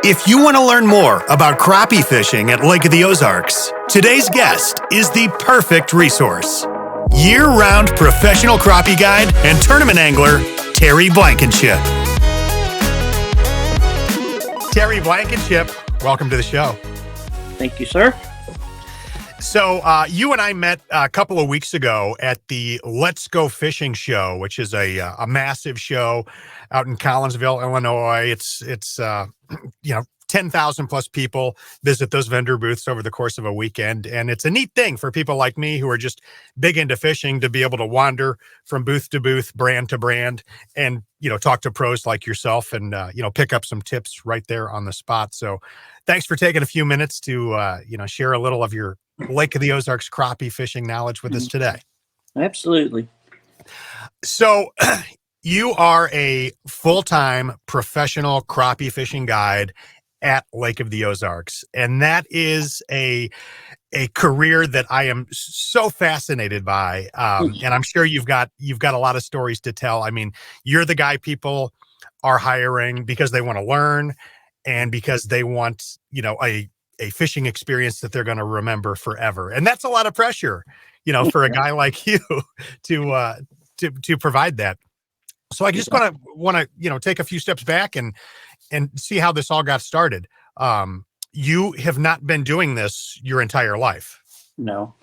If you want to learn more about crappie fishing at Lake of the Ozarks, today's guest is the perfect resource. Year-round professional crappie guide and tournament angler, Terry Blankenship. Terry Blankenship, welcome to the show. Thank you, sir. So you and I met a couple of weeks ago at the Let's Go Fishing show, which is a massive show out in Collinsville, Illinois. It's 10,000 plus people visit those vendor booths over the course of a weekend. And it's a neat thing for people like me who are just big into fishing to be able to wander from booth to booth, brand to brand, and, talk to pros like yourself and, pick up some tips right there on the spot. So thanks for taking a few minutes to, share a little of your Lake of the Ozarks crappie fishing knowledge with us today. Absolutely. So you are a full-time professional crappie fishing guide at Lake of the Ozarks. And that is a career that I am so fascinated by. And I'm sure you've got a lot of stories to tell. I mean, you're the guy people are hiring because they want to learn and because they want, a fishing experience that they're going to remember forever. And that's a lot of pressure, for a guy like you to provide that. So I just want to, take a few steps back and see how this all got started. You have not been doing this your entire life. No,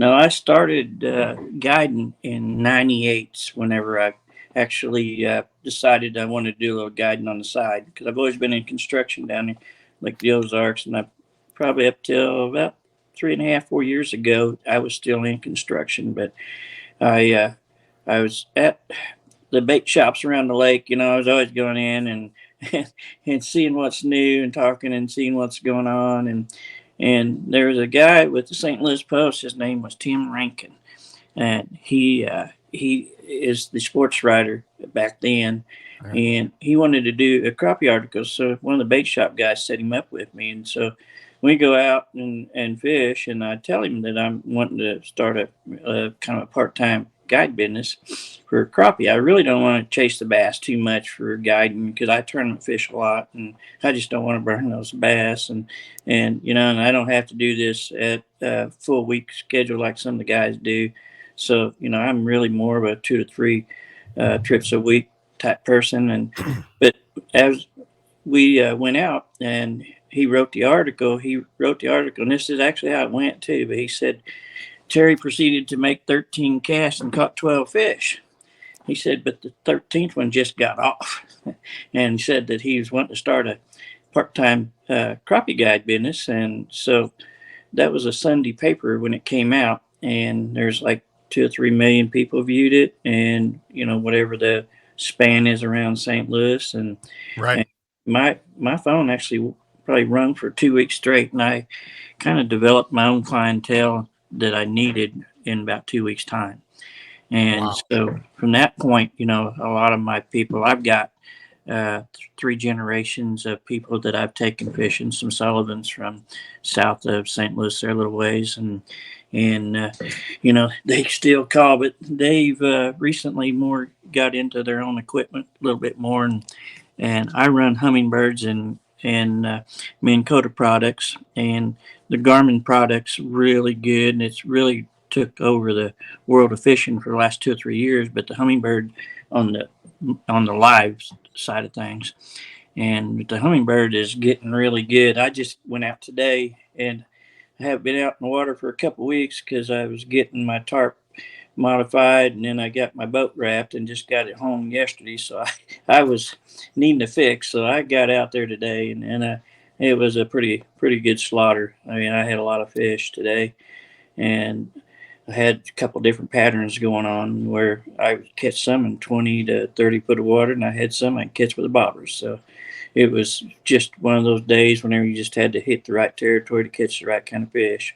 I started guiding in '98 whenever I actually decided I wanted to do a little guiding on the side, because I've always been in construction down in like the Ozarks, and I probably up till about 3.5-4 years ago, I was still in construction. But I was at the bait shops around the lake. I was always going in and seeing what's new and talking and seeing what's going on. And there was a guy with the St. Louis Post. His name was Tim Rankin, and he is the sports writer back then. Right. And he wanted to do a crappie article. So one of the bait shop guys set him up with me. And so we go out and fish, and I tell him that I'm wanting to start a kind of a part-time guide business for crappie. I really don't want to chase the bass too much for guiding, because I tournament fish a lot, and I just don't want to burn those bass. And I don't have to do this at a full week schedule like some of the guys do. So, I'm really more of a 2 to 3 trips a week type person. But as we went out and he wrote the article, and this is actually how it went too, but he said, Terry proceeded to make 13 casts and caught 12 fish. He said, but the 13th one just got off. And he said that he was wanting to start a part-time crappie guide business. And so that was a Sunday paper when it came out, and there's like 2 or 3 million people viewed it, and whatever the span is around St. Louis. And right. And my phone actually probably rung for 2 weeks straight, and I kind of developed my own clientele that I needed in about 2 weeks' time. And wow. So from that point, a lot of my people, I've got 3 generations of people that I've taken fishing, some Sullivans from south of St. Louis, their little ways. And they still call, but they've recently more got into their own equipment a little bit more. And I run Humminbirds and Minn Kota products, and the Garmin product's really good, and it's really took over the world of fishing for the last 2 or 3 years. But the Humminbird on the live side of things, and the Humminbird is getting really good. I just went out today, and I have been out in the water for a couple of weeks because I was getting my tarp modified, and then I got my boat wrapped and just got it home yesterday. So I was needing a fix, so I got out there today, and it was a pretty good slaughter. I mean, I had a lot of fish today, and I had a couple different patterns going on where I would catch some in 20 to 30 foot of water, and I had some I could catch with a bobber. So it was just one of those days whenever you just had to hit the right territory to catch the right kind of fish.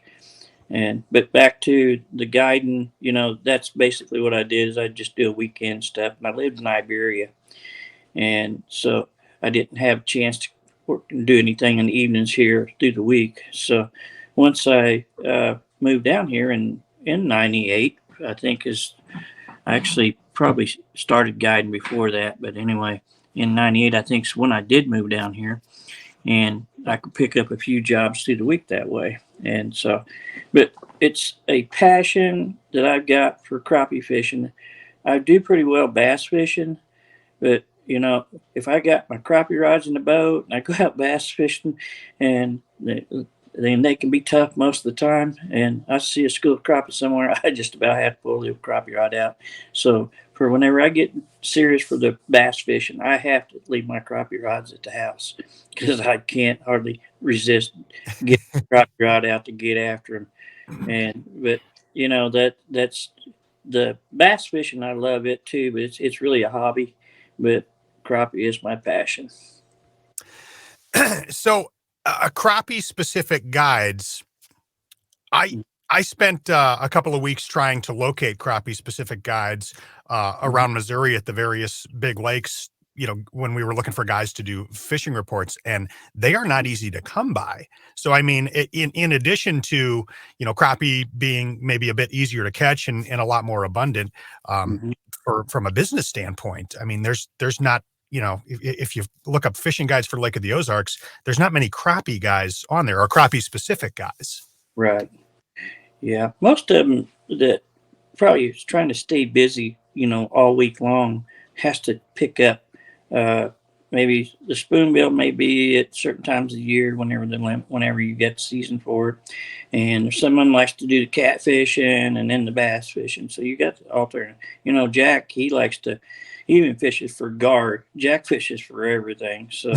But back to the guiding, that's basically what I did. Is I just do a weekend stuff. And I lived in Iberia, and so I didn't have a chance to work and do anything in the evenings here through the week. So once I moved down here in '98, I think I actually probably started guiding before that. But anyway, in '98, I think is when I did move down here. and I could pick up a few jobs through the week that way. And so, but it's a passion that I've got for crappie fishing. I do pretty well bass fishing, but if I got my crappie rods in the boat and I go out bass fishing, and then they can be tough most of the time, and I see a school of crappie somewhere, I just about have to pull the crappie rod out. So for whenever I get serious for the bass fishing, I have to leave my crappie rods at the house because I can't hardly resist getting the crappie rod out to get after them. And but that's the bass fishing. I love it too, but it's really a hobby. But crappie is my passion. So, crappie specific guides. I I spent a couple of weeks trying to locate crappie specific guides Mhm. around Missouri at the various big lakes. When we were looking for guys to do fishing reports, and they are not easy to come by. So, I mean, in addition to crappie being maybe a bit easier to catch and a lot more abundant, um, Mhm. from a business standpoint, I mean, there's not if you look up fishing guides for Lake of the Ozarks, there's not many crappie guys on there or crappie specific guys. Right. Yeah. Most of them that probably is trying to stay busy, all week long, has to pick up. Uh, Maybe the spoonbill may be at certain times of the year whenever you get the season for it, and someone likes to do the catfishing and then the bass fishing. So you got the alternate. Jack, he even fishes for gar. Jack fishes for everything. So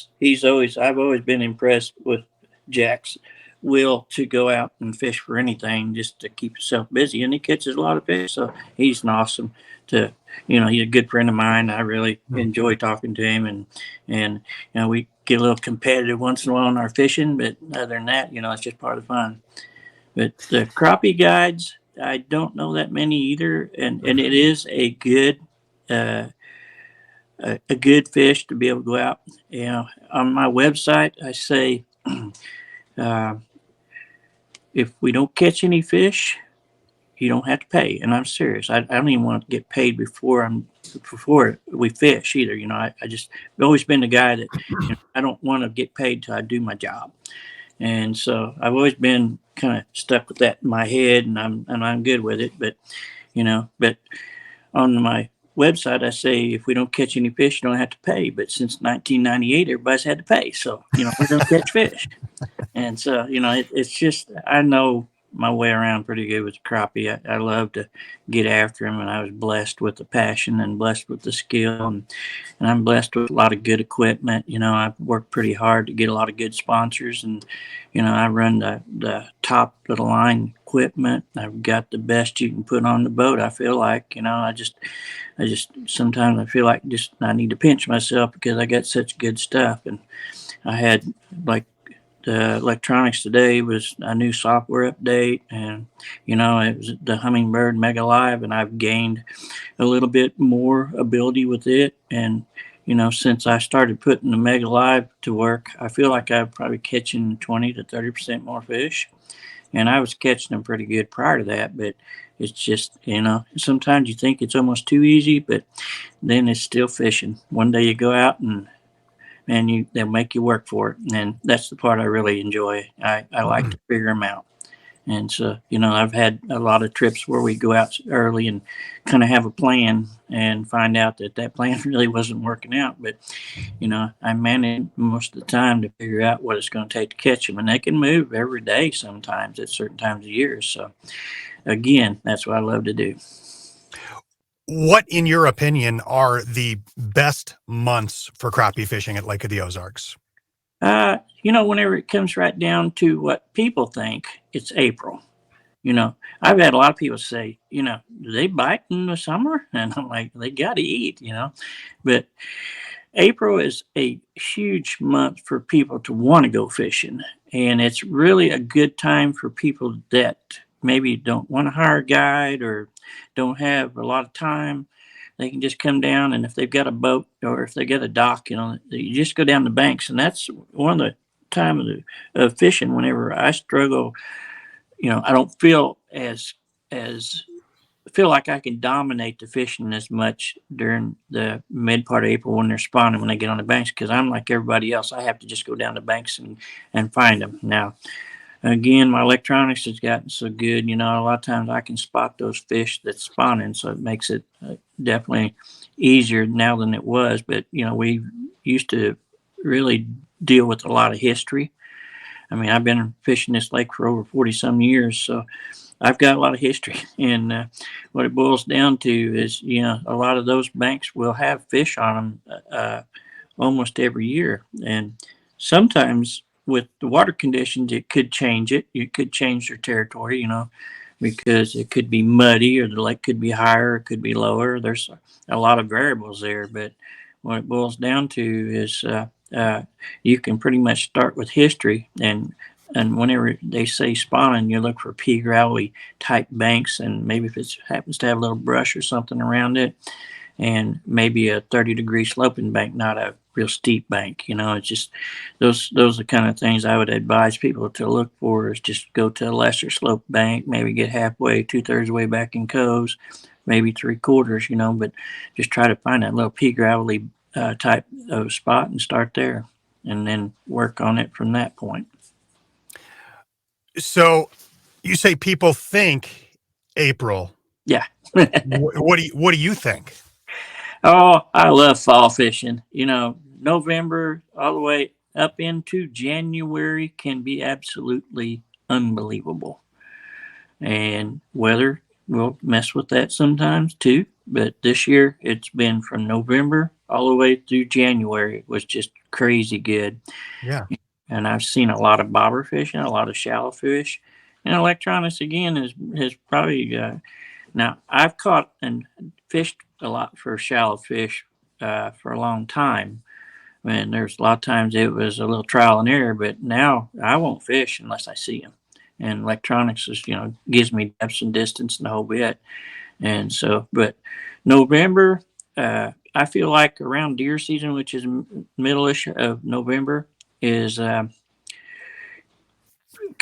I've always been impressed with Jack's will to go out and fish for anything just to keep himself busy, and he catches a lot of fish. So he's an awesome to he's a good friend of mine. I really Hmm. enjoy talking to him, and we get a little competitive once in a while on our fishing, but other than that, it's just part of the fun. But the crappie guides, I don't know that many either, and it is uh, a good fish to be able to go out. On my website, I say, uh, if we don't catch any fish, you don't have to pay. And I'm serious. I don't even want to get paid before we fish either. I've always been the guy that I don't want to get paid till I do my job. And so I've always been kind of stuck with that in my head, and I'm good with it. But on my website, I say if we don't catch any fish, you don't have to pay. But since 1998, everybody's had to pay, so we're going to catch fish. And so, it's just, I know my way around pretty good with the crappie. I love to get after him, and I was blessed with the passion and blessed with the skill, and I'm blessed with a lot of good equipment. I've worked pretty hard to get a lot of good sponsors, and I run the top of the line equipment. I've got the best you can put on the boat. I feel like, I just sometimes I feel like just I need to pinch myself because I got such good stuff, and I had like the electronics today was a new software update, and it was the Hummingbird Mega Live, and I've gained a little bit more ability with it. And since I started putting the Mega Live to work, I feel like I'm probably catching 20 to 30% more fish, and I was catching them pretty good prior to that. But it's just sometimes you think it's almost too easy, but then it's still fishing. One day you go out and they'll make you work for it, and that's the part I really enjoy. I like to figure them out. And so I've had a lot of trips where we go out early and kind of have a plan and find out that plan really wasn't working out, but I manage most of the time to figure out what it's going to take to catch them, and they can move every day sometimes at certain times of years. So again, that's what I love to do. What, in your opinion, are the best months for crappie fishing at Lake of the Ozarks? Whenever it comes right down to what people think, it's April. I've had a lot of people say, do they bite in the summer? And I'm like, they got to eat. But April is a huge month for people to want to go fishing. And it's really a good time for people that maybe don't want to hire a guide or don't have a lot of time. They can just come down, and if they've got a boat or if they got a dock, you just go down the banks. And that's one of the time of fishing whenever I struggle. I don't feel as feel like I can dominate the fishing as much during the mid part of April when they're spawning when they get on the banks, because I'm like everybody else. I have to just go down the banks and find them. Now, again, my electronics has gotten so good, a lot of times I can spot those fish that's spawning, so it makes it definitely easier now than it was. But, we used to really deal with a lot of history. I mean, I've been fishing this lake for over 40 some years, so I've got a lot of history. And what it boils down to is, a lot of those banks will have fish on them almost every year. And sometimes with the water conditions, it could change it. You could change your territory, because it could be muddy or the lake could be higher, it could be lower. There's a lot of variables there. But what it boils down to is you can pretty much start with history, and whenever they say spawning, you look for pea gravelly type banks, and maybe if it happens to have a little brush or something around it, and maybe a 30-degree sloping bank, not a real steep bank. It's just those are the kind of things I would advise people to look for, is just go to a lesser slope bank, maybe get halfway, 2/3 of the way back in coves, maybe 3/4, but just try to find that little pea gravelly type of spot and start there, and then work on it from that point. So you say people think April. Yeah. What do you think? Oh, I love fall fishing. November all the way up into January can be absolutely unbelievable. And weather will mess with that sometimes too. But this year it's been from November all the way through January. It was just crazy good. Yeah. And I've seen a lot of bobber fishing, a lot of shallow fish. And electronics again is probably now I've caught and fished a lot for shallow fish for a long time. And there's a lot of times it was a little trial and error, but now I won't fish unless I see them. And electronics is, gives me depth and distance and the whole bit. And so, but November, I feel like around deer season, which is middle-ish of November, is kind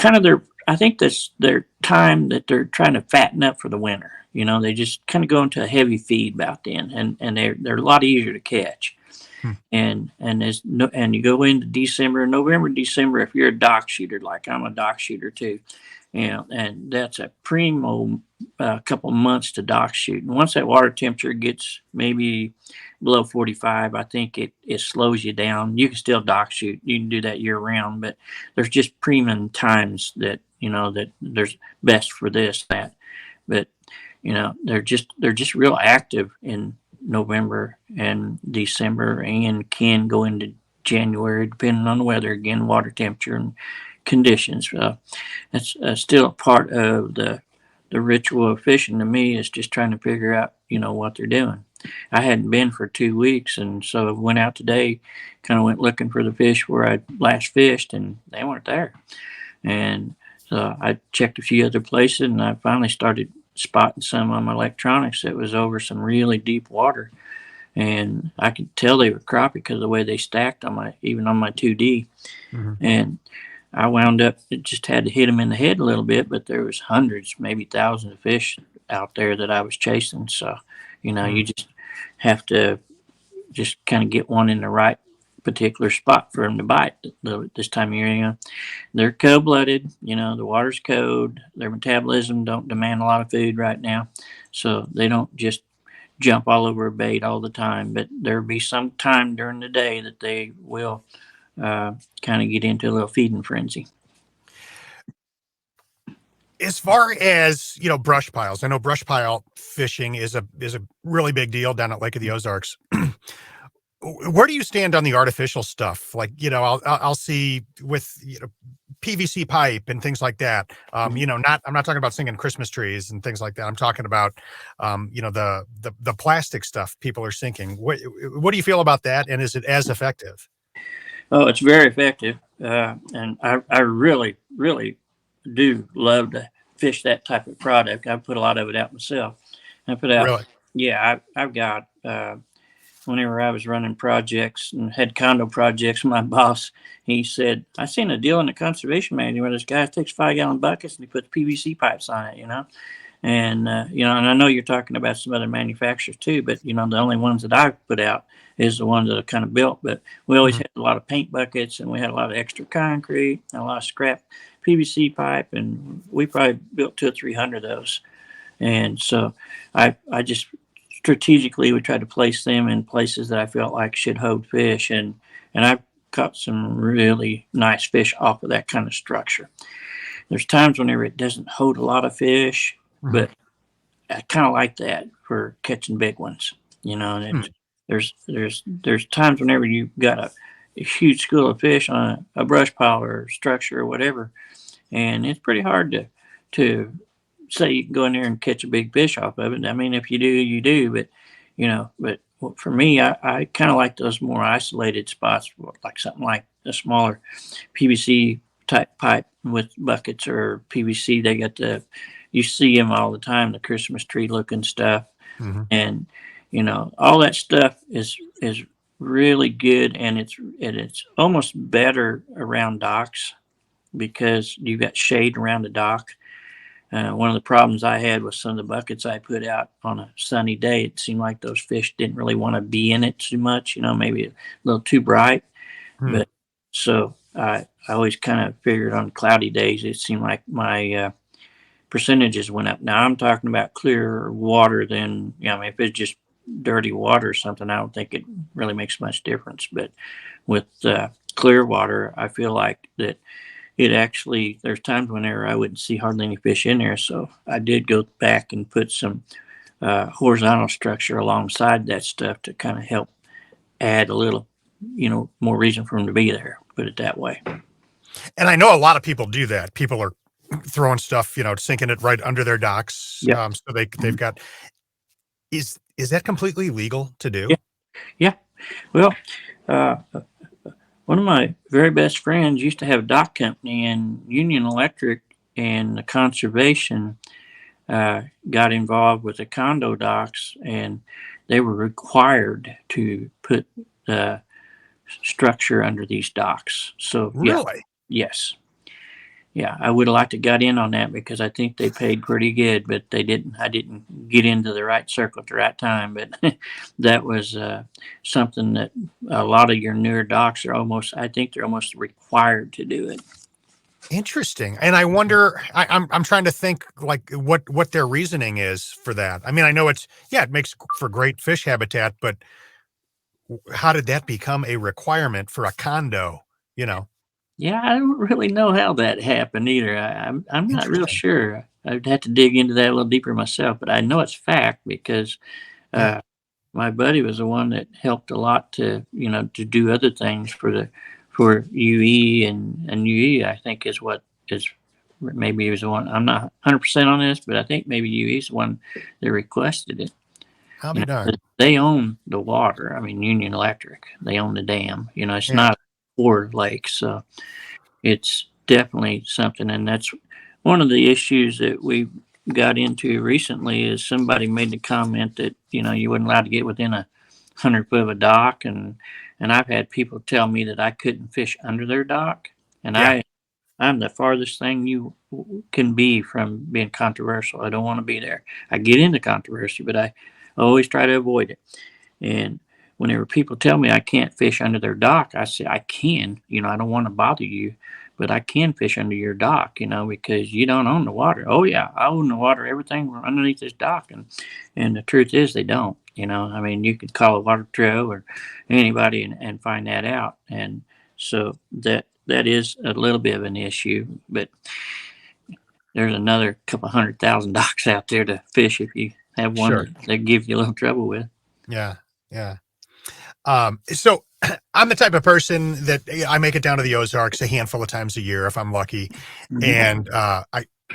of I think that's their time that they're trying to fatten up for the winter. They just kind of go into a heavy feed about then, and they're a lot easier to catch. Hmm. And as no, and you go into December, November, December. If you're a dock shooter, like I'm a dock shooter too, and that's a primo couple months to dock shoot. And once that water temperature gets maybe below 45, I think it slows you down. You can still dock shoot. You can do that year round, but there's just premium times that that there's best for this that. But they're just real active in November and December, and can go into January depending on the weather again, water temperature and conditions. That's still a part of the ritual of fishing to me, is just trying to figure out what they're doing. I hadn't been for 2 weeks, and so I went out today, kind of went looking for the fish where I last fished, and they weren't there. And so I checked a few other places, and I finally started spotting some on my electronics that was over some really deep water, and I could tell they were crappie because of the way they stacked on even on my 2D. Mm-hmm. And I wound up just had to hit them in the head a little bit, but there was hundreds, maybe thousands of fish out there that I was chasing. So, you just have to just kind of get one in the right particular spot for them to bite this time of year. They're cold-blooded. The water's cold. Their metabolism don't demand a lot of food right now, so they don't just jump all over a bait all the time. But there'll be some time during the day that they will kind of get into a little feeding frenzy. As far as brush piles, I know brush pile fishing is a really big deal down at Lake of the Ozarks. Where do you stand on the artificial stuff? Like, I'll see with PVC pipe and things like that. I'm not talking about singing Christmas trees and things like that. I'm talking about the plastic stuff people are sinking. What do you feel about that? And is it as effective? Oh, it's very effective, and I really, really do love to fish that type of product. I put a lot of it out myself. I put out, Really? yeah, I've got. Whenever I was running projects and had condo projects, my boss, he said, I seen a deal in the conservation manual where this guy takes 5-gallon buckets and he puts PVC pipes on it, And and I know you're talking about some other manufacturers too, but the only ones that I've put out is the ones that are kind of built. But we always Mhm. had a lot of paint buckets, and we had a lot of extra concrete, and a lot of scrap PVC pipe, and we probably built 200 or 300 of those. And so I just strategically would try to place them in places that I felt like should hold fish, and I've caught some really nice fish off of that kind of structure. There's times whenever it doesn't hold a lot of fish, Mhm. but I kind of like that for catching big ones. And Hmm. there's times whenever you've got a huge school of fish on a brush pile or structure or whatever, and it's pretty hard to say you can go in there and catch a big fish off of it. I mean, if you do, you do, but for me, I kind of like those more isolated spots, like something like a smaller PVC type pipe with buckets or PVC. They got you see them all the time, the Christmas tree looking stuff, Mhm. and all that stuff is really good, and it's almost better around docks because you've got shade around the dock. One of the problems I had with some of the buckets I put out on a sunny day, it seemed like those fish didn't really want to be in it too much, maybe a little too bright. Hmm. But so I always kind of figured on cloudy days, it seemed like my percentages went up. Now I'm talking about clear water, then, I mean, if it's just dirty water or something, I don't think it really makes much difference. But with clear water, I feel like that it actually, there's times whenever I wouldn't see hardly any fish in there. So I did go back and put some horizontal structure alongside that stuff to kind of help add a little, more reason for them to be there. Put it that way. And I know a lot of people do that. People are throwing stuff, sinking it right under their docks. Yep. So they've Mhm. got. Is that completely legal to Yeah. do? Yeah. Well, uh, one of my very best friends used to have a dock company, and Union Electric and the conservation got involved with the condo docks, and they were required to put uh, structure under these docks. So yeah, Really? yes, yeah, I would have liked to got in on that because I think they paid pretty good, but they didn't. I didn't get into the right circle at the right time. But that was something that a lot of your newer docks are almost. I think they're almost required to do it. Interesting. And I wonder. I'm trying to think like what their reasoning is for that. I mean, I know it makes for great fish habitat, but how did that become a requirement for a condo? You know, Yeah, I don't really know how that happened either. I'm not real interesting. sure. I'd have to dig into that a little deeper myself, but I know it's fact because Yeah. uh, my buddy was the one that helped a lot to do other things for UE, and UE I think is what is, maybe he was the one. I'm not 100% on this, but I think maybe UE is the one that requested it. I'll be darned. They own the water. I mean, Union Electric. They own the dam. It's Yeah. not for lakes, so it's definitely something. And that's one of the issues that we got into recently is somebody made the comment that you weren't allowed to get within 100 foot of a dock, and I've had people tell me that I couldn't fish under their dock, and Yeah. I'm the farthest thing you can be from being controversial. I don't want to be there. I get into controversy, but I always try to avoid it. And whenever people tell me I can't fish under their dock, I say I can. I don't want to bother you, but I can fish under your dock. Because you don't own the water. Oh yeah, I own the water, everything underneath this dock, and the truth is they don't. I mean, you could call a water patrol or anybody and find that out. And so that is a little bit of an issue, but there's another couple $100,000 docks out there to fish if you have one Sure. that give you a little trouble with. Yeah. Yeah. So I'm the type of person that I make it down to the Ozarks a handful of times a year if I'm lucky, Mhm. and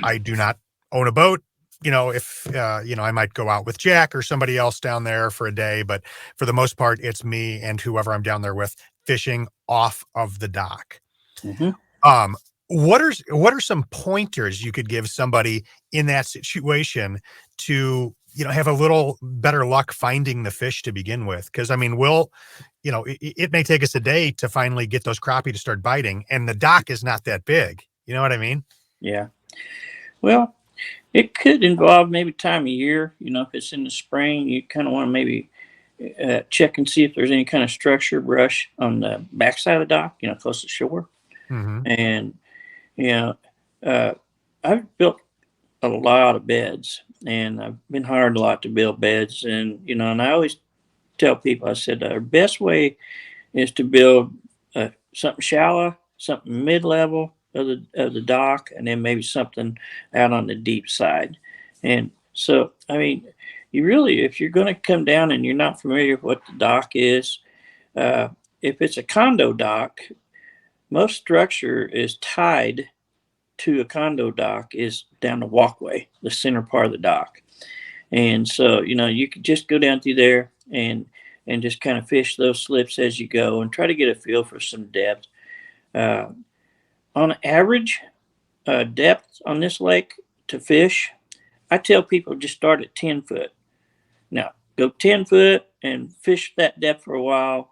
I do not own a boat. If I might go out with Jack or somebody else down there for a day, but for the most part, it's me and whoever I'm down there with fishing off of the dock. Mhm. Um, what are some pointers you could give somebody in that situation to, have a little better luck finding the fish to begin with? Because I mean, it may take us a day to finally get those crappie to start biting, and the dock is not that big. You know what I mean? Yeah. Well, It could involve maybe time of year. If it's in the spring, you kind of want to maybe check and see if there's any kind of structure brush on the backside of the dock, close to shore. Mm-hmm. And, you know, uh, I've built a lot of beds and I've been hired a lot to build beds. And I always tell people, I said, our best way is to build something shallow, something mid-level of the dock, and then maybe something out on the deep side. And so, I mean, you really, if you're going to come down and you're not familiar with what the dock is, uh, if it's a condo dock, most structure is tied to a condo dock is down the walkway, the center part of the dock. And so, you could just go down through there and just kind of fish those slips as you go and try to get a feel for some depth. Uh, on average, depth on this lake to fish, I tell people just start at 10 foot. Now, go 10 foot and fish that depth for a while.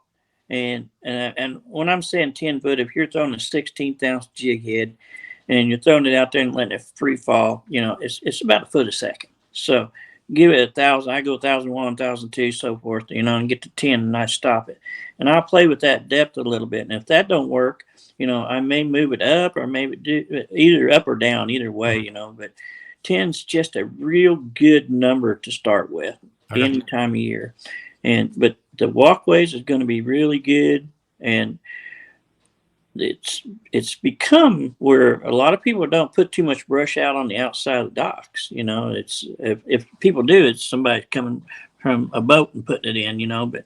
And when I'm saying 10 foot, if you're throwing a 16th ounce jig head and you're throwing it out there and letting it free fall, it's about a foot a second. So give it 1,000. I go 1,001, 1,002, so forth, and get to 10 and I stop it. And I'll play with that depth a little bit. And if that don't work, I may move it up or maybe do either up or down, either way, but 10's just a real good number to start with Okay. any time of year. But the walkways is going to be really good. And it's become where a lot of people don't put too much brush out on the outside of the docks. It's if people do, it's somebody coming from a boat and putting it in.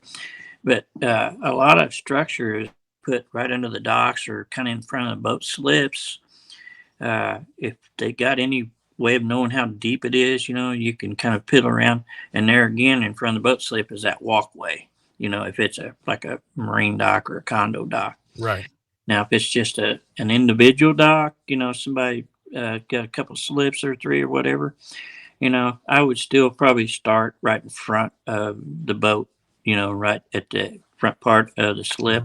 But a lot of structure is put right under the docks or kind of in front of the boat slips. If they got any way of knowing how deep it is, you can kind of piddle around. And there again, in front of the boat slip is that walkway. If it's like a marine dock or a condo dock. Right. Now, if it's just an individual dock, somebody got a couple slips or three or whatever, I would still probably start right in front of the boat, right at the front part of the slip.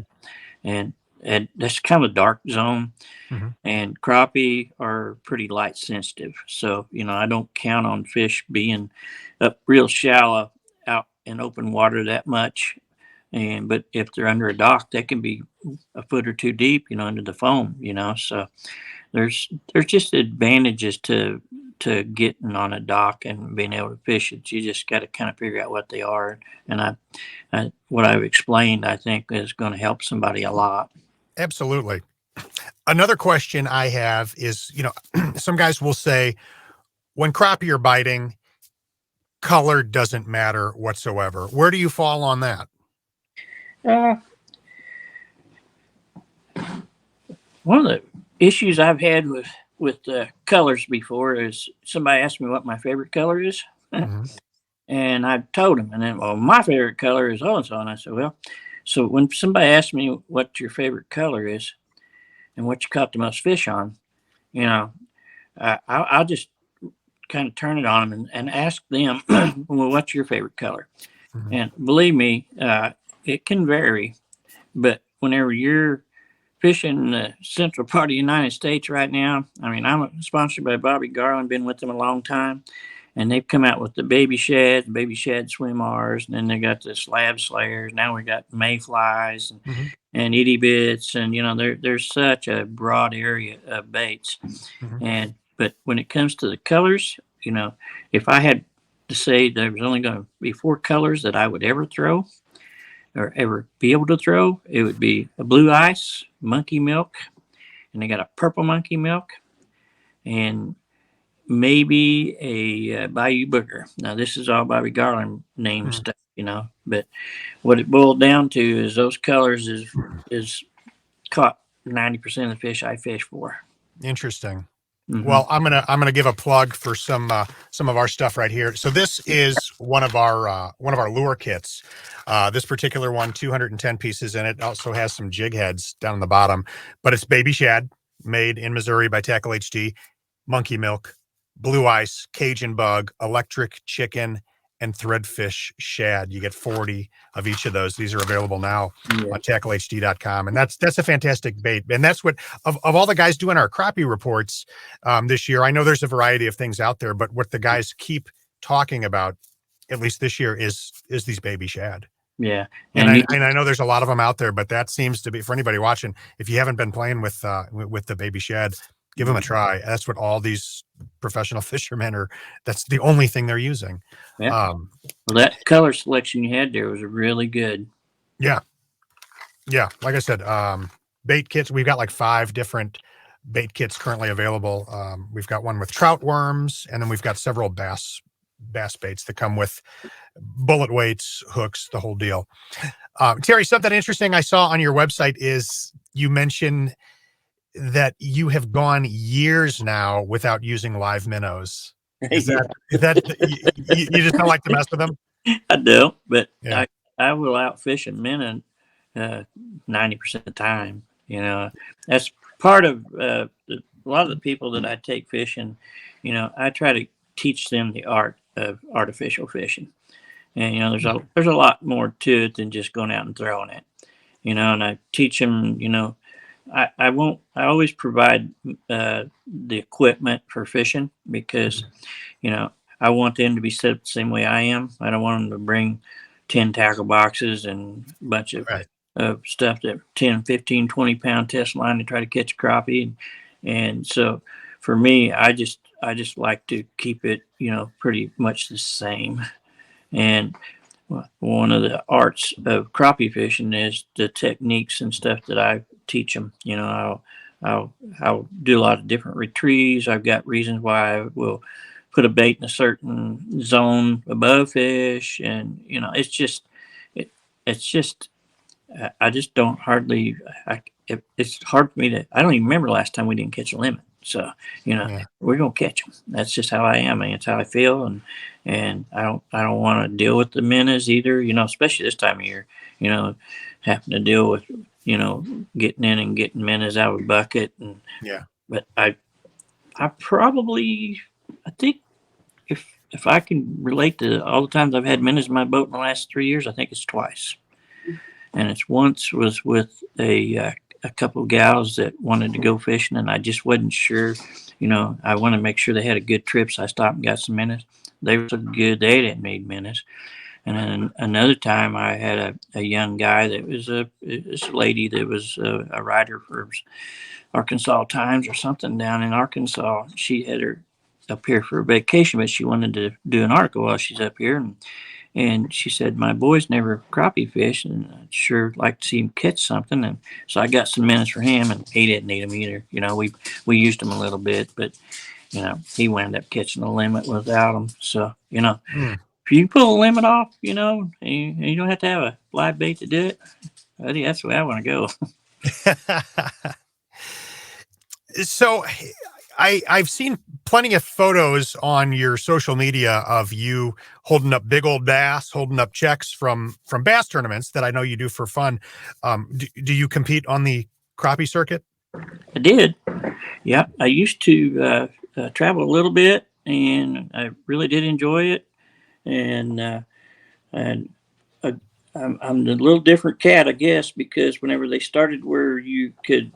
Mhm. And that's kind of a dark zone. Mm-hmm. And crappie are pretty light sensitive. So, I don't count on fish being up real shallow out in open water that much. But if they're under a dock, they can be a foot or two deep, under the foam. So there's just advantages to getting on a dock and being able to fish it. You just got to kind of figure out what they are. And what I've explained, I think, is going to help somebody a lot. Absolutely. Another question I have is, some guys will say when crappie are biting, color doesn't matter whatsoever. Where do you fall on that? Uh, One of the issues I've had with colors before is somebody asked me what my favorite color is, Mm-hmm. and I told them, and then, well, my favorite color is so and so, and I said, well, so when somebody asks me what your favorite color is and what you caught the most fish on, I'll just kind of turn it on them and ask them, well, what's your favorite color? Mm-hmm. And believe me, it can vary, but whenever you're fishing in the central part of the United States right now, I mean, I'm sponsored by Bobby Garland, been with them a long time, and they've come out with the baby shad swim R's, and then they got the slab slayers. Now we got mayflies Mm-hmm. and itty bits, and there's such a broad area of baits. Mm-hmm. But when it comes to the colors, if I had to say there was only going to be four colors that I would ever throw or ever be able to throw, it would be a blue ice, monkey milk, and they got a purple monkey milk, and maybe a Bayou Booger. Now, this is all Bobby Garland name Mm-hmm. stuff, but what it boiled down to is those colors is caught 90% of the fish I fish for. Interesting. Mm-hmm. Well, I'm gonna give a plug for some of our stuff right here. So this is one of our lure kits. This particular one, 210 pieces in it. Also has some jig heads down on the bottom, but it's baby shad made in Missouri by Tackle HD, monkey milk, blue ice, Cajun bug, electric chicken, and threadfish shad. You get 40 of each of those. These are available now Yeah. on tacklehd.com. And that's a fantastic bait. And that's what, of all the guys doing our crappie reports this year, I know there's a variety of things out there, but what the guys keep talking about, at least this year, is these baby shad. Yeah. And I know there's a lot of them out there, but that seems to be, for anybody watching, if you haven't been playing with the baby shad, give them a try. That's what all these professional fishermen are. That's the only thing they're using. Yeah. Well, that color selection you had there was really good. Yeah. Yeah. Like I said, bait kits, we've got like 5 different bait kits currently available. We've got one with trout worms, and then we've got several bass baits that come with bullet weights, hooks, the whole deal. Terry, something interesting I saw on your website is you mentioned that you have gone years now without using live minnows. Is that you just don't like to mess with them? I do, but Yeah. I will outfish a minnow 90% of the time. You know, that's part of a lot of the people that I take fishing. You know, I try to teach them the art of artificial fishing, and you know, there's a lot more to it than just going out and throwing it. You know, and I teach them. You know, I won't. I always provide the equipment for fishing because you know I want them to be set up the same way I am. I don't want them to bring 10 tackle boxes and a bunch of Right. stuff that 10, 15, 20 pound test line to try to catch a crappie. And so for me, I just like to keep it, you know, pretty much the same. And one of the arts of crappie fishing is the techniques and stuff that I teach them. You know, I'll do a lot of different retrieves. I've got reasons why I will put a bait in a certain zone above fish, and you know, it, it's just I just don't hardly. It's hard for me to. I don't even remember the last time we didn't catch a limit. So you know, Yeah. we're gonna catch them. That's just how I am. And it's how I feel, and I don't want to deal with the minnows either. You know, especially this time of year. You know, having to deal with you know getting in and getting minnows out of a bucket. And Yeah. but I probably I think if I can relate to all the times I've had minnows in my boat in the last 3 years, I think it's twice. And it's once was with a couple of gals that wanted to go fishing, and I just wasn't sure. You know, I wanted to make sure they had a good trip, so I stopped and got some minnows. They were so good they didn't need minnows. And then another time, I had a young guy that was this lady that was a writer for Arkansas Times or something down in Arkansas. She had her up here for a vacation, but she wanted to do an article while she's up here, and she said, my boys never crappie fish, and I'd sure like to see him catch something. And so I got some minnows for him, and he didn't need them either. You know, we used them a little bit, but, you know, he wound up catching a limit without them. So, you know, Hmm. if you can pull a limit off, you know, and you don't have to have a live bait to do it, I think that's the way I want to go. So I've seen plenty of photos on your social media of you holding up big old bass, holding up checks from bass tournaments that I know you do for fun. Do you compete on the crappie circuit? I did. Yeah. I used to travel a little bit, and I really did enjoy it. And uh, I'm a little different cat, I guess, because whenever they started where you could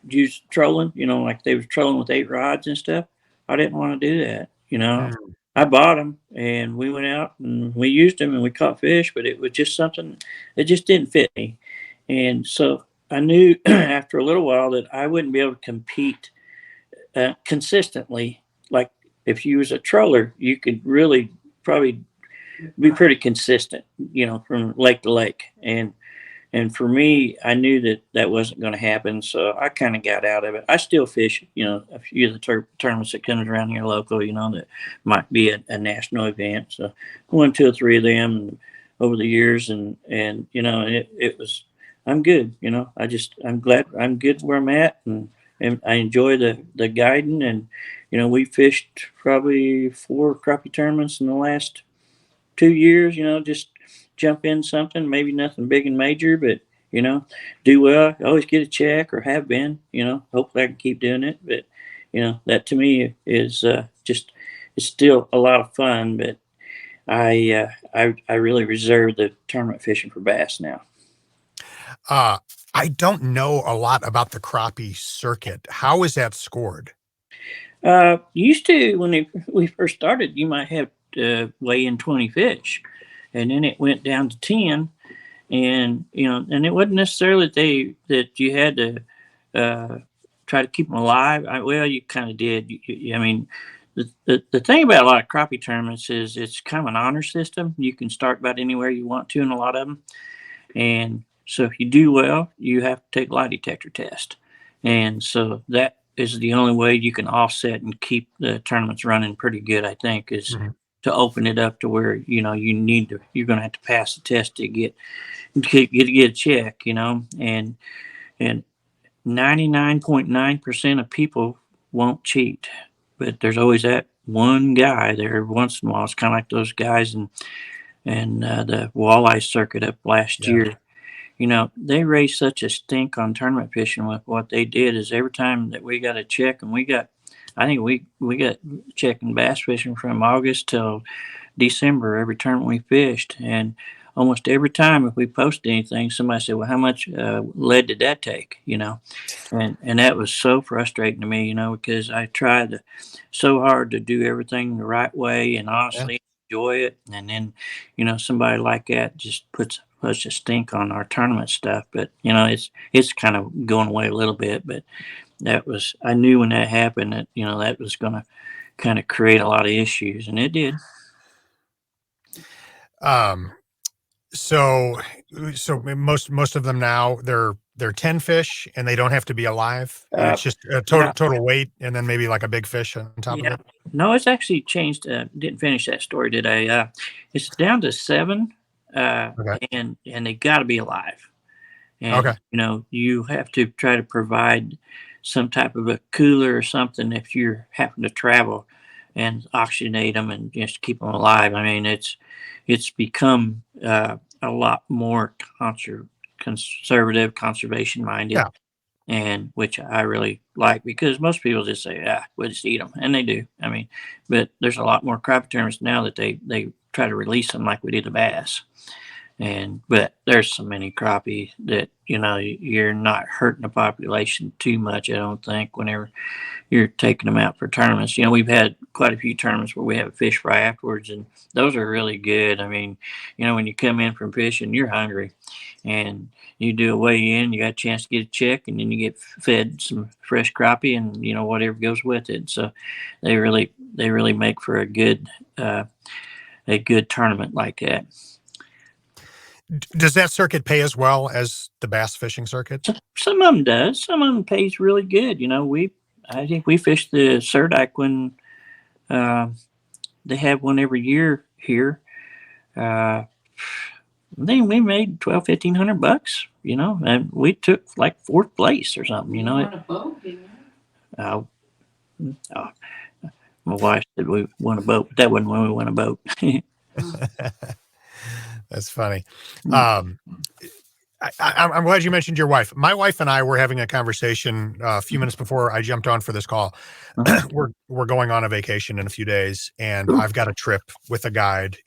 use trolling, you know, like they was trolling with 8 rods and stuff, I didn't want to do that. You know, Mm. I bought them and we went out and we used them and we caught fish, but it was just something that just didn't fit me. And so I knew after a little while that I wouldn't be able to compete consistently. Like if you was a troller, you could really probably be pretty consistent, you know, from lake to lake. And for me, I knew that that wasn't going to happen, so I kind of got out of it. I still fish, you know, a few of the tournaments that comes around here local, you know, that might be a national event. So I won 2 or 3 of them over the years, and you know, it was. I'm good, you know. I'm glad I'm good where I'm at, and I enjoy the guiding, and you know, we fished probably 4 crappie tournaments in the last 2 years, you know, just jump in something, maybe nothing big and major, but you know, do well, always get a check or have been, you know, hopefully I can keep doing it. But you know, that to me is just it's still a lot of fun. But I really reserve the tournament fishing for bass now. Uh, I don't know a lot about the crappie circuit. How is that scored? Used to when we first started, you might have to weigh in 20 fish, and then it went down to 10, and and it wasn't necessarily that you had to uh, try to keep them alive. Well, you kind of did. I mean, the thing about a lot of crappie tournaments is it's kind of an honor system. You can start about anywhere you want to in a lot of them, and so if you do well, you have to take a lie detector test. And so that is the only way you can offset and keep the tournaments running pretty good, I think, is Mhm. to open it up to where, you're going to have to pass the test to get a check, and 99.9% of people won't cheat. But there's always that one guy there every once in a while. It's kind of like those guys and the walleye circuit up last Yeah. year. They raised such a stink on tournament fishing with what they did is every time that we got a check, and I think we got checking bass fishing from August till December every tournament we fished, and almost every time if we posted anything, somebody said, "Well, how much lead did that take?" And that was so frustrating to me, because I tried so hard to do everything the right way and Yeah. honestly enjoy it, and then somebody like that just puts a stink on our tournament stuff. But it's kind of going away a little bit. But I knew when that happened that that was going to kind of create a lot of issues, and it did. Um, so most of them now they're 10 fish and they don't have to be alive and Uh, it's just a yeah, total weight and then maybe like a big fish on top of yeah. it. No, it's actually changed. Didn't finish that story, did I? It's down to seven, Okay. and they got to be alive. Okay. And you have to try to provide some type of a cooler or something if you're having to travel and oxygenate them and just keep them alive. I mean, it's become a lot more conservative, conservation minded, Yeah. and which I really like because most people just say, we'll just eat them, and they do. I mean, but there's a lot more crappie tournaments now that they try to release them like we did the bass. And but there's so many crappie that you're not hurting the population too much. I don't think whenever you're taking them out for tournaments. We've had quite a few tournaments where we have a fish fry afterwards, and those are really good. I mean, when you come in from fishing, you're hungry, and you do a weigh in, you got a chance to get a check, and then you get fed some fresh crappie, and whatever goes with it. So they really make for a good tournament like that. Does that circuit pay as well as the bass fishing circuit? Some of them does. Some of them pays really good. I think we fished the Surdyke when uh, they have one every year here. Uh, I think we made 1,200-1,500 bucks. And we took like fourth place or something. On a boat, didn't you? Uh, uh, my wife said we won a boat, but that wasn't when we won a boat. That's funny. Um, I'm glad you mentioned your wife. My wife and I were having a conversation a few minutes before I jumped on for this call. Uh-huh. We're going on a vacation in a few days, and Cool. I've got a trip with a guide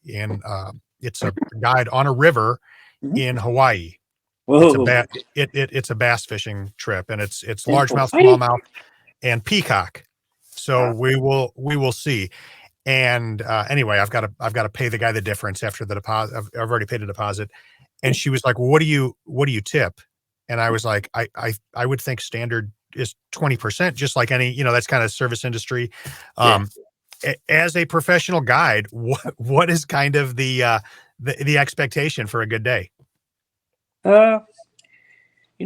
it's a guide on a river Mhm. in Hawaii. It's a Whoa. it's a bass fishing trip, and it's In largemouth, Hawaii? smallmouth, and peacock. So we will see. And anyway, I've got to pay the guy the difference after the deposit. I've already paid a deposit. And she was like, well, what do you tip? And I was like, I would think standard is 20%, just like any, that's kind of service industry. Yeah. Um, as a professional guide, what is kind of the expectation for a good day? Uh,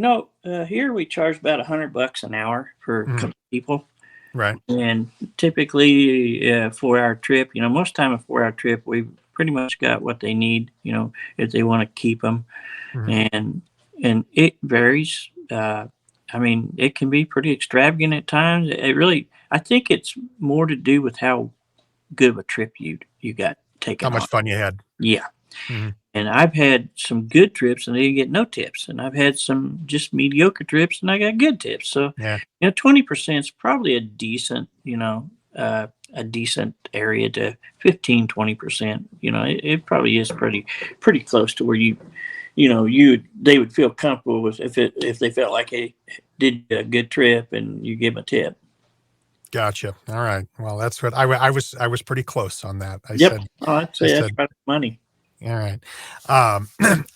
here we charge about $100 an hour for a Mhm. couple people. Right. And typically, 4 hour trip, most time a 4 hour trip, we've pretty much got what they need, if they want to keep them. Mhm. And it varies. I mean, it can be pretty extravagant at times. I think it's more to do with how good of a trip you got How taken much on. fun you had. Yeah. Mhm. And I've had some good trips and I didn't get no tips. And I've had some just mediocre trips and I got good tips. So, Yeah. 20% is probably a decent, a decent area to 15-20%. It probably is pretty close to where they would feel comfortable with if they felt like they did a good trip and you give them a tip. Gotcha. All right. Well, that's what I was pretty close on that. I Yep. said, Oh, I'd I say that's said, about money. all right.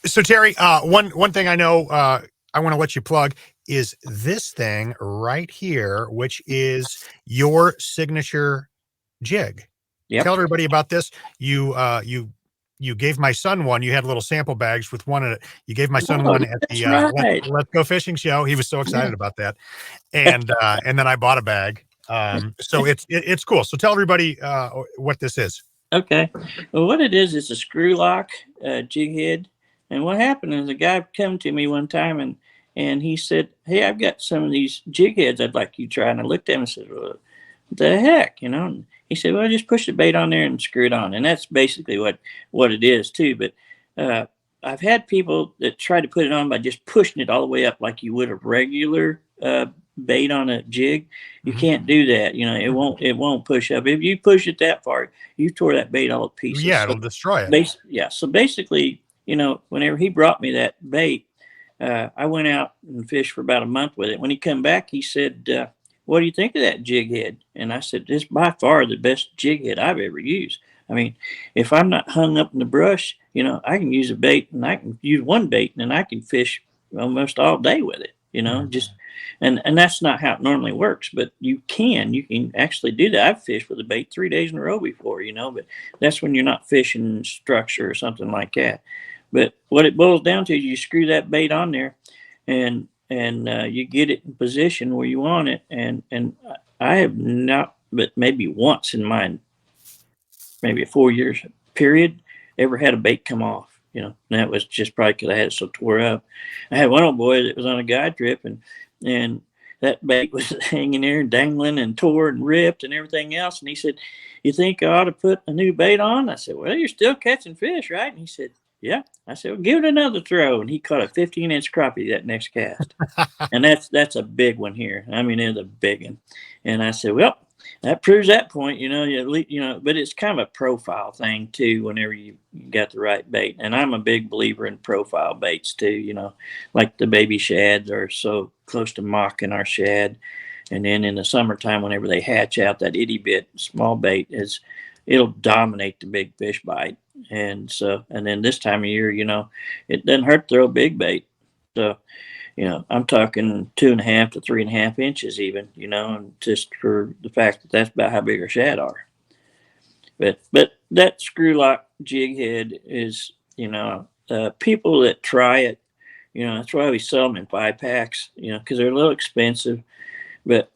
So Terry, one thing I know, I want to let you plug is this thing right here, which is your signature jig. Tell Yep. everybody about this. You gave my son one. You had little sample bags with one in it. You gave my son Oh, one at that's the right. Let's Go Fishing show. He was so Yeah. excited about that, and then I bought a bag. So it's cool. So tell everybody what this is. Okay. Well, what it is a screw lock jig head. And what happened is a guy come to me one time and he said, "Hey, I've got some of these jig heads I'd like you to try." And I looked at him and said, "Well, the heck, you know?" And he said, "Well, just push the bait on there and screw it on." And that's basically what it is too. But uh, I've had people that try to put it on by just pushing it all the way up like you would a regular bait on a jig. You Mhm. can't do that. It won't push up. If you push it that far, you tore that bait all to pieces. Yeah, So it'll destroy it. yeah. So basically, whenever he brought me that bait, I went out and fished for about a month with it. When he come back, he said, "What do you think of that jig head?" And I said, "It's by far the best jig head I've ever used. I mean, if I'm not hung up in the brush, I can use a bait and I can use one bait and I can fish almost all day with it. Mhm. Just and that's not how it normally works, but you can actually do that. I've fished with a bait 3 days in a row before, but that's when you're not fishing structure or something like that. But what it boils down to is you screw that bait on there, and you get it in position where you want it. And I have not, but maybe once in my maybe a 4 years period, ever had a bait come off. And that was just probably because I had it so tore up. I had one old boy that was on a guide trip, and that bait was hanging there and dangling and tore and ripped and everything else. And he said, "You think I ought to put a new bait on?" I said, "Well, you're still catching fish, right?" And he said, "Yeah." I said, "Well, give it another throw." And he caught a 15-inch crappie that next cast. And that's a big one here. I mean, it's a big one. And I said, "Well, that proves that point, but it's kind of a profile thing too, whenever you got the right bait." And I'm a big believer in profile baits too, like the baby shads are so close to mocking our shad. And then in the summertime, whenever they hatch out, that itty bit small bait it'll dominate the big fish bite. And then this time of year, it doesn't hurt to throw a big bait. So, I'm talking 2.5 to 3.5 inches, even, and just for the fact that that's about how big our shad are. But that screw lock jig head is, people that try it, that's why we sell them in 5 packs, because they're a little expensive. But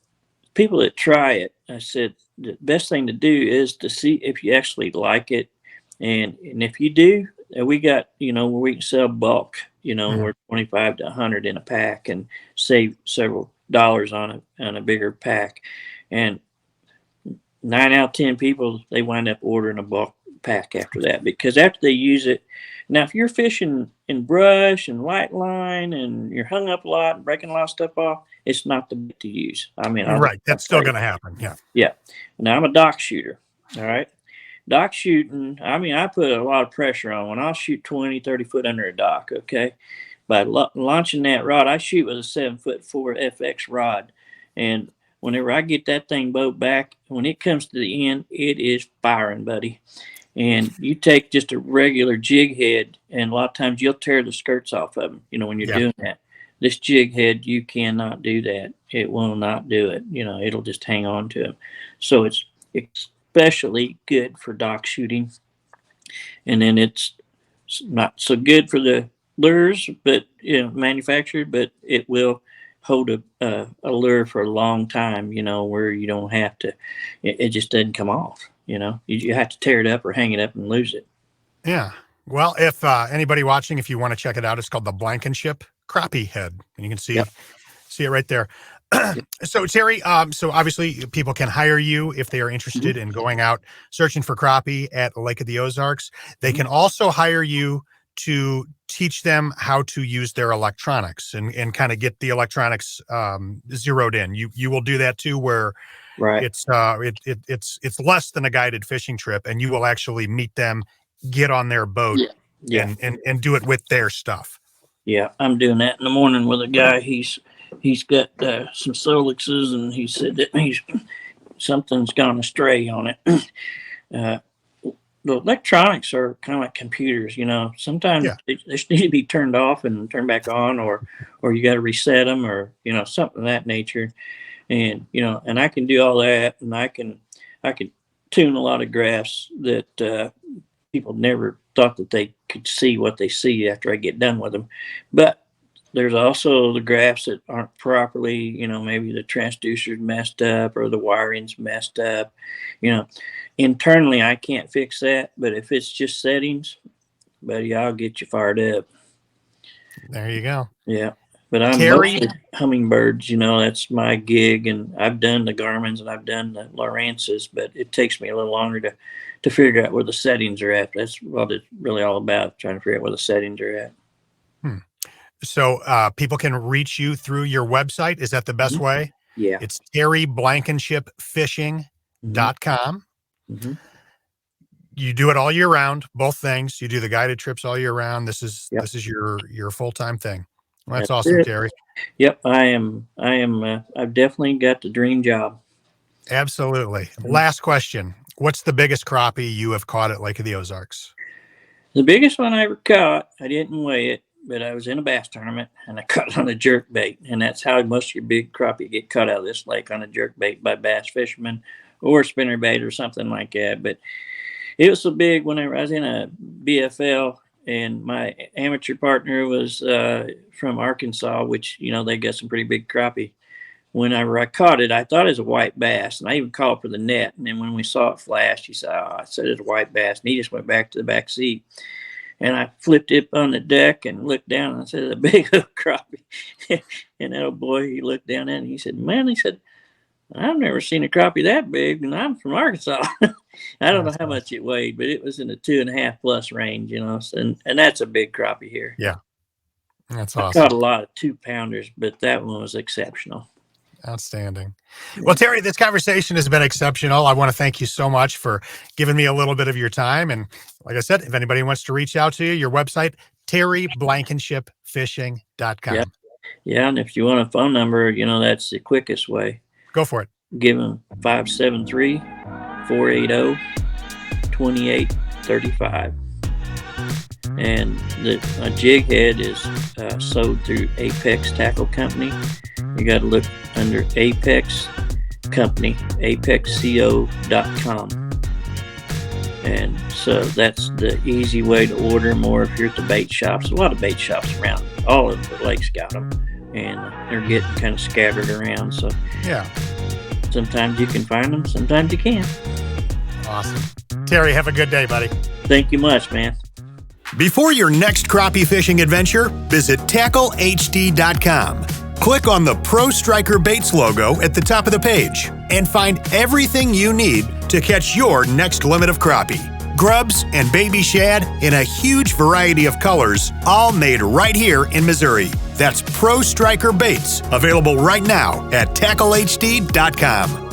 people that try it, I said the best thing to do is to see if you actually like it, and if you do, we got where we can sell bulk. Mhm. We're 25 to 100 in a pack and save several dollars on a bigger pack, and 9 out of 10 people they wind up ordering a bulk pack after that because after they use it. Now, if you're fishing in brush and light line and you're hung up a lot and breaking a lot of stuff off, it's not the bait to use. I mean, Right. I'll That's still tell you. going to happen. Yeah. Yeah. Now I'm a dock shooter. All right. Dock shooting, I mean, I put a lot of pressure on when I'll shoot 20, 30 foot under a dock. Okay. By launching that rod, I shoot with a 7'4" FX rod. And whenever I get that thing bowed back, when it comes to the end, it is firing, buddy. And you take just a regular jig head, and a lot of times you'll tear the skirts off of them, when you're Yeah. doing that. This jig head, you cannot do that. It will not do it. It'll just hang on to them. So it's especially good for dock shooting. And then it's not so good for the lures, but manufactured, but it will hold a lure for a long time. Where you don't have to. It just doesn't come off. You have to tear it up or hang it up and lose it. Yeah. Well, if anybody watching, if you want to check it out, it's called the Blankenship Crappie Head, and you can Yep. see it right there. Yep. So Terry, so obviously people can hire you if they are Mhm. interested in going out searching for crappie at Lake of the Ozarks. They Mhm. can also hire you to teach them how to use their electronics and kind of get the electronics zeroed in. You will do that too, where Right. it's less than a guided fishing trip, and you will actually meet them, get on their boat, Yeah. and do it with their stuff. Yeah, I'm doing that in the morning with a guy. He's got some Solixes, and he said that something's gone astray on it. uh, the electronics are kind of like computers, Sometimes Yeah. they just need to be turned off and turned back on, or you got to reset them, or something of that nature. And and I can do all that, and I can tune a lot of graphs that people never thought that they could see what they see after I get done with them. But there's also the graphs that aren't properly, maybe the transducer's messed up or the wiring's messed up. Internally, I can't fix that. But if it's just settings, buddy, I'll get you fired up. There you go. Yeah. But I'm Terry? mostly hummingbirds, that's my gig. And I've done the Garmins and I've done the Lawrences, but it takes me a little longer to figure out where the settings are at. That's what it's really all about, trying to figure out where the settings are at. So people can reach you through your website. Is that the best way? Yeah. It's terryblankenshipfishing.com. Mm-hmm. You do it all year round, both things. You do the guided trips all year round. This is Yep. this is your full-time thing. Well, that's That's awesome, it. Terry. Yep, I am. I've definitely got the dream job. Absolutely. Mhm. Last question. What's the biggest crappie you have caught at Lake of the Ozarks? The biggest one I ever caught, I didn't weigh it, but I was in a bass tournament and I caught it on a jerk bait. And that's how most of your big crappie get caught out of this lake, on a jerk bait by bass fishermen or spinner bait or something like that. But it was so big whenever I was in a BFL, and my amateur partner was from Arkansas, which, they got some pretty big crappie. Whenever I caught it, I thought it was a white bass, and I even called for the net. And then when we saw it flash, he said, "Oh," I said it's a white bass. And he just went back to the back seat. And I flipped it on the deck and looked down, and I said, "A big old crappie." And that old boy, he looked down at it, and he said, "Man," he said, "I've never seen a crappie that big, and I'm from Arkansas." I don't know how much it weighed, but it was in the 2.5 plus range, and that's a big crappie here. Yeah. That's I awesome. caught a lot of 2-pounders, but that one was exceptional. Outstanding. Well, Terry, this conversation has been exceptional. I want to thank you so much for giving me a little bit of your time. And like I said, if anybody wants to reach out to you, your website, terryblankenshipfishing.com. Yeah. Yeah, and if you want a phone number, that's the quickest way. Go for it. Give them 573-480-2835. And a jig head is sold through Apex Tackle Company. You got to look under Apex Company, apexco.com. And so that's the easy way to order them. Or if you're at the bait shops, a lot of bait shops around all of the lakes got them, and they're getting kind of scattered around. So yeah, sometimes you can find them, sometimes you can't. Awesome. Terry, have a good day, buddy. Thank you much, man. Before your next crappie fishing adventure, visit tacklehd.com. Click on the Pro Striker Baits logo at the top of the page and find everything you need to catch your next limit of crappie. Grubs and baby shad in a huge variety of colors, all made right here in Missouri. That's Pro Striker Baits, available right now at tacklehd.com.